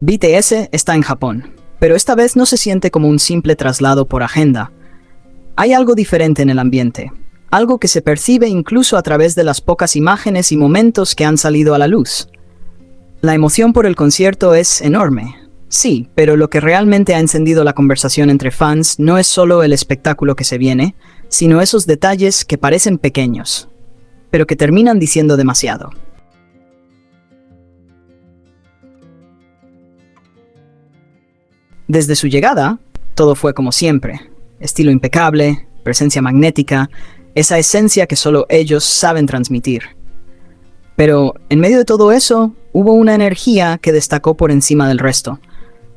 BTS está en Japón, pero esta vez no se siente como un simple traslado por agenda. Hay algo diferente en el ambiente, algo que se percibe incluso a través de las pocas imágenes y momentos que han salido a la luz. La emoción por el concierto es enorme. Sí, pero lo que realmente ha encendido la conversación entre fans no es solo el espectáculo que se viene, sino esos detalles que parecen pequeños, pero que terminan diciendo demasiado. Desde su llegada, todo fue como siempre. Estilo impecable, presencia magnética, esa esencia que solo ellos saben transmitir. Pero, en medio de todo eso, hubo una energía que destacó por encima del resto.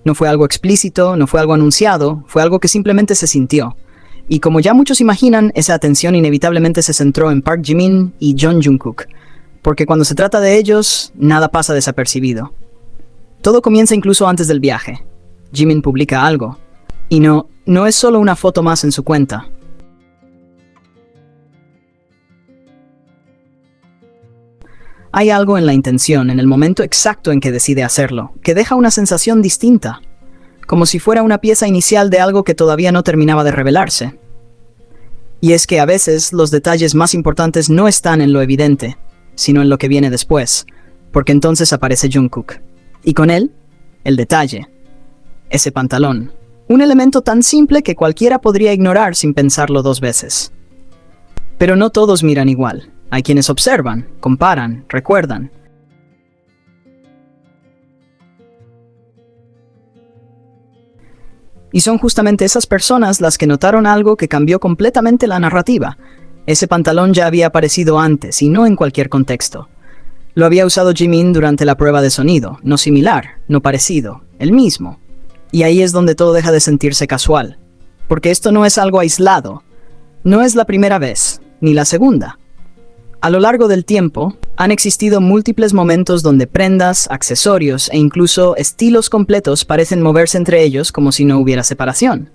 No fue algo explícito, no fue algo anunciado, fue algo que simplemente se sintió. Y como ya muchos imaginan, esa atención inevitablemente se centró en Park Jimin y Jung Jungkook, porque cuando se trata de ellos, nada pasa desapercibido. Todo comienza incluso antes del viaje. Jimin publica algo, y no es solo una foto más en su cuenta. Hay algo en la intención, en el momento exacto en que decide hacerlo, que deja una sensación distinta, como si fuera una pieza inicial de algo que todavía no terminaba de revelarse. Y es que a veces los detalles más importantes no están en lo evidente, sino en lo que viene después, porque entonces aparece Jungkook. Y con él, el detalle, ese pantalón, un elemento tan simple que cualquiera podría ignorar sin pensarlo dos veces. Pero no todos miran igual. Hay quienes observan, comparan, recuerdan. Y son justamente esas personas las que notaron algo que cambió completamente la narrativa. Ese pantalón ya había aparecido antes y no en cualquier contexto. Lo había usado Jimin durante la prueba de sonido, no similar, no parecido, el mismo. Y ahí es donde todo deja de sentirse casual. Porque esto no es algo aislado. No es la primera vez, ni la segunda. A lo largo del tiempo, han existido múltiples momentos donde prendas, accesorios e incluso estilos completos parecen moverse entre ellos como si no hubiera separación.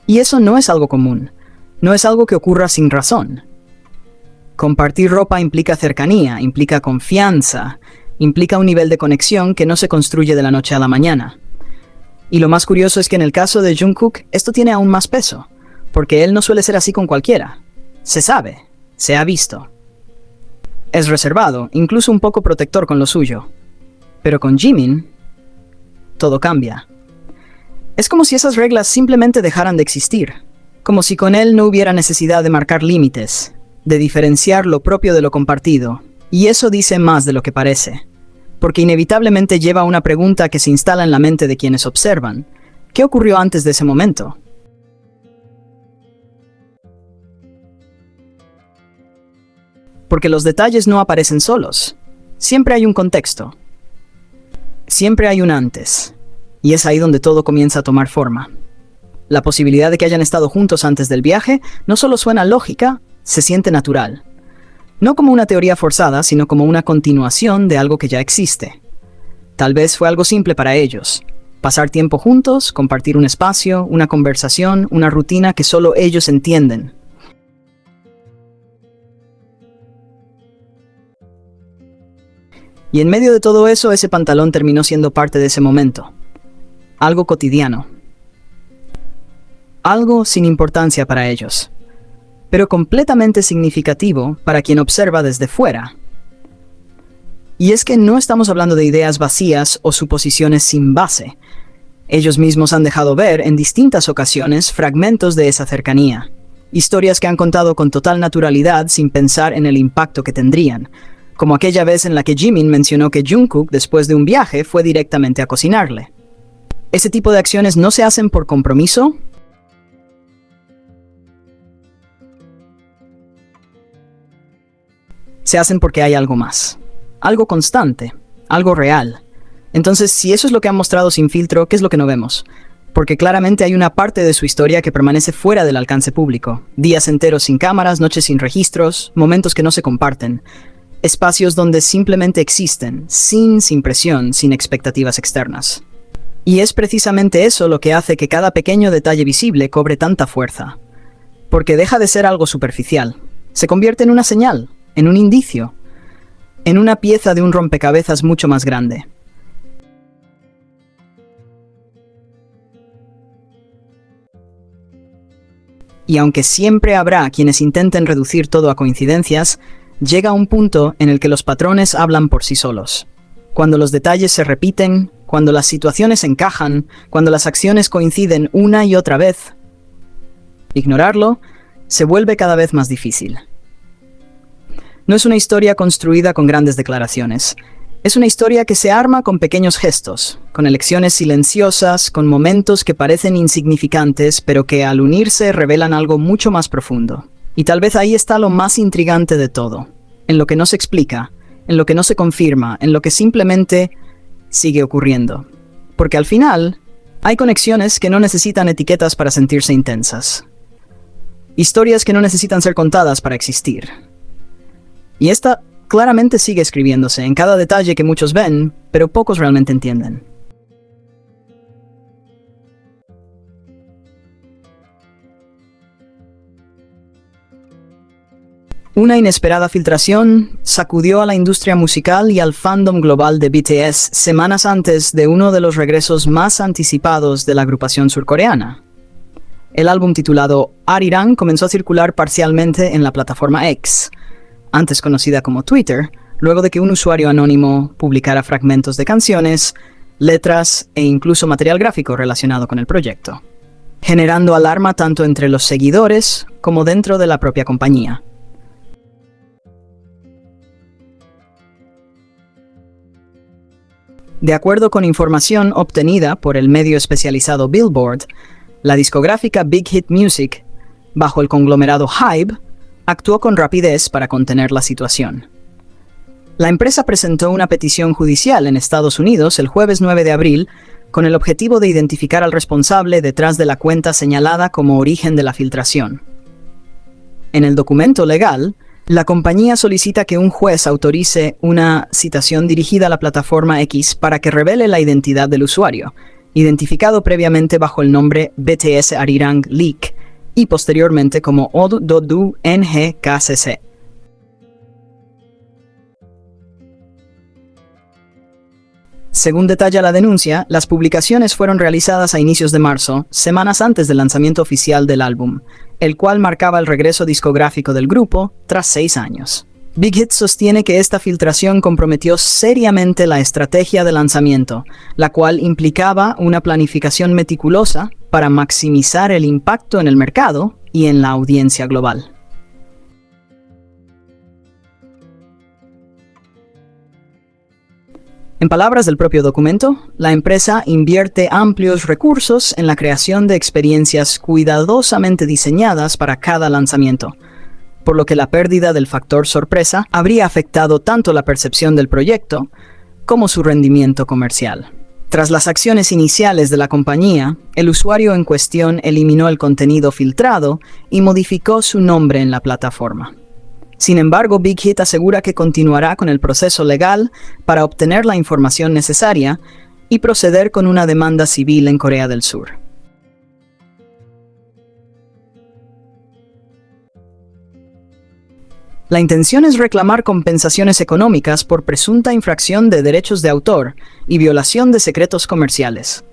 Y eso no es algo común, no es algo que ocurra sin razón. Compartir ropa implica cercanía, implica confianza, implica un nivel de conexión que no se construye de la noche a la mañana. Y lo más curioso es que en el caso de Jungkook, esto tiene aún más peso, porque él no suele ser así con cualquiera. Se sabe, se ha visto. Es reservado, incluso un poco protector con lo suyo. Pero con Jimin, todo cambia. Es como si esas reglas simplemente dejaran de existir, como si con él no hubiera necesidad de marcar límites, de diferenciar lo propio de lo compartido, y eso dice más de lo que parece. Porque inevitablemente lleva a una pregunta que se instala en la mente de quienes observan. ¿Qué ocurrió antes de ese momento? Porque los detalles no aparecen solos. Siempre hay un contexto. Siempre hay un antes. Y es ahí donde todo comienza a tomar forma. La posibilidad de que hayan estado juntos antes del viaje no solo suena lógica, se siente natural. No como una teoría forzada, sino como una continuación de algo que ya existe. Tal vez fue algo simple para ellos. Pasar tiempo juntos, compartir un espacio, una conversación, una rutina que solo ellos entienden. Y en medio de todo eso, ese pantalón terminó siendo parte de ese momento. Algo cotidiano. Algo sin importancia para ellos, pero completamente significativo para quien observa desde fuera. Y es que no estamos hablando de ideas vacías o suposiciones sin base. Ellos mismos han dejado ver en distintas ocasiones fragmentos de esa cercanía. Historias que han contado con total naturalidad sin pensar en el impacto que tendrían. Como aquella vez en la que Jimin mencionó que Jungkook, después de un viaje, fue directamente a cocinarle. Ese tipo de acciones no se hacen por compromiso. Se hacen porque hay algo más. Algo constante. Algo real. Entonces, si eso es lo que han mostrado sin filtro, ¿qué es lo que no vemos? Porque claramente hay una parte de su historia que permanece fuera del alcance público. Días enteros sin cámaras, noches sin registros, momentos que no se comparten. Espacios donde simplemente existen, sin presión, sin expectativas externas. Y es precisamente eso lo que hace que cada pequeño detalle visible cobre tanta fuerza. Porque deja de ser algo superficial. Se convierte en una señal, en un indicio. en una pieza de un rompecabezas mucho más grande. Y aunque siempre habrá quienes intenten reducir todo a coincidencias, llega un punto en el que los patrones hablan por sí solos. Cuando los detalles se repiten, cuando las situaciones encajan, cuando las acciones coinciden una y otra vez, ignorarlo se vuelve cada vez más difícil. No es una historia construida con grandes declaraciones. Es una historia que se arma con pequeños gestos, con elecciones silenciosas, con momentos que parecen insignificantes, pero que al unirse revelan algo mucho más profundo. Y tal vez ahí está lo más intrigante de todo, en lo que no se explica, en lo que no se confirma, en lo que simplemente sigue ocurriendo. Porque al final, hay conexiones que no necesitan etiquetas para sentirse intensas. Historias que no necesitan ser contadas para existir. Y esta claramente sigue escribiéndose en cada detalle que muchos ven, pero pocos realmente entienden. Una inesperada filtración sacudió a la industria musical y al fandom global de BTS semanas antes de uno de los regresos más anticipados de la agrupación surcoreana. El álbum titulado Arirang comenzó a circular parcialmente en la plataforma X, antes conocida como Twitter, luego de que un usuario anónimo publicara fragmentos de canciones, letras e incluso material gráfico relacionado con el proyecto, generando alarma tanto entre los seguidores como dentro de la propia compañía. De acuerdo con información obtenida por el medio especializado Billboard, la discográfica Big Hit Music, bajo el conglomerado HYBE, actuó con rapidez para contener la situación. La empresa presentó una petición judicial en Estados Unidos el jueves 9 de abril con el objetivo de identificar al responsable detrás de la cuenta señalada como origen de la filtración. En el documento legal, la compañía solicita que un juez autorice una citación dirigida a la plataforma X para que revele la identidad del usuario, identificado previamente bajo el nombre BTS Arirang Leak y posteriormente como Odu NGKCC. Según detalla la denuncia, las publicaciones fueron realizadas a inicios de marzo, semanas antes del lanzamiento oficial del álbum, el cual marcaba el regreso discográfico del grupo tras 6 años. Big Hit sostiene que esta filtración comprometió seriamente la estrategia de lanzamiento, la cual implicaba una planificación meticulosa para maximizar el impacto en el mercado y en la audiencia global. En palabras del propio documento, la empresa invierte amplios recursos en la creación de experiencias cuidadosamente diseñadas para cada lanzamiento, por lo que la pérdida del factor sorpresa habría afectado tanto la percepción del proyecto como su rendimiento comercial. Tras las acciones iniciales de la compañía, el usuario en cuestión eliminó el contenido filtrado y modificó su nombre en la plataforma. Sin embargo, Big Hit asegura que continuará con el proceso legal para obtener la información necesaria y proceder con una demanda civil en Corea del Sur. La intención es reclamar compensaciones económicas por presunta infracción de derechos de autor y violación de secretos comerciales.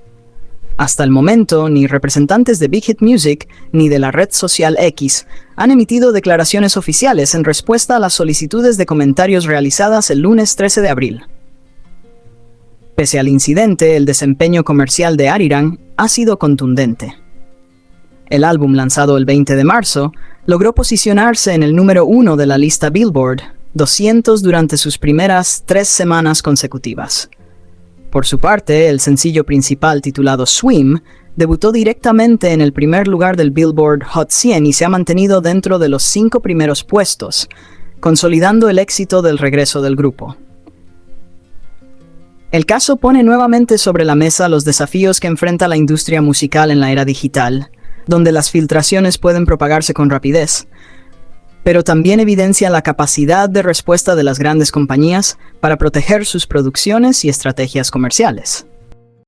Hasta el momento, ni representantes de Big Hit Music ni de la red social X han emitido declaraciones oficiales en respuesta a las solicitudes de comentarios realizadas el lunes 13 de abril. Pese al incidente, el desempeño comercial de Arirang ha sido contundente. El álbum, lanzado el 20 de marzo, logró posicionarse en el número 1 de la lista Billboard 200 durante sus primeras 3 semanas consecutivas. Por su parte, el sencillo principal titulado Swim debutó directamente en el primer lugar del Billboard Hot 100 y se ha mantenido dentro de los 5 primeros puestos, consolidando el éxito del regreso del grupo. El caso pone nuevamente sobre la mesa los desafíos que enfrenta la industria musical en la era digital, donde las filtraciones pueden propagarse con rapidez, pero también evidencia la capacidad de respuesta de las grandes compañías para proteger sus producciones y estrategias comerciales.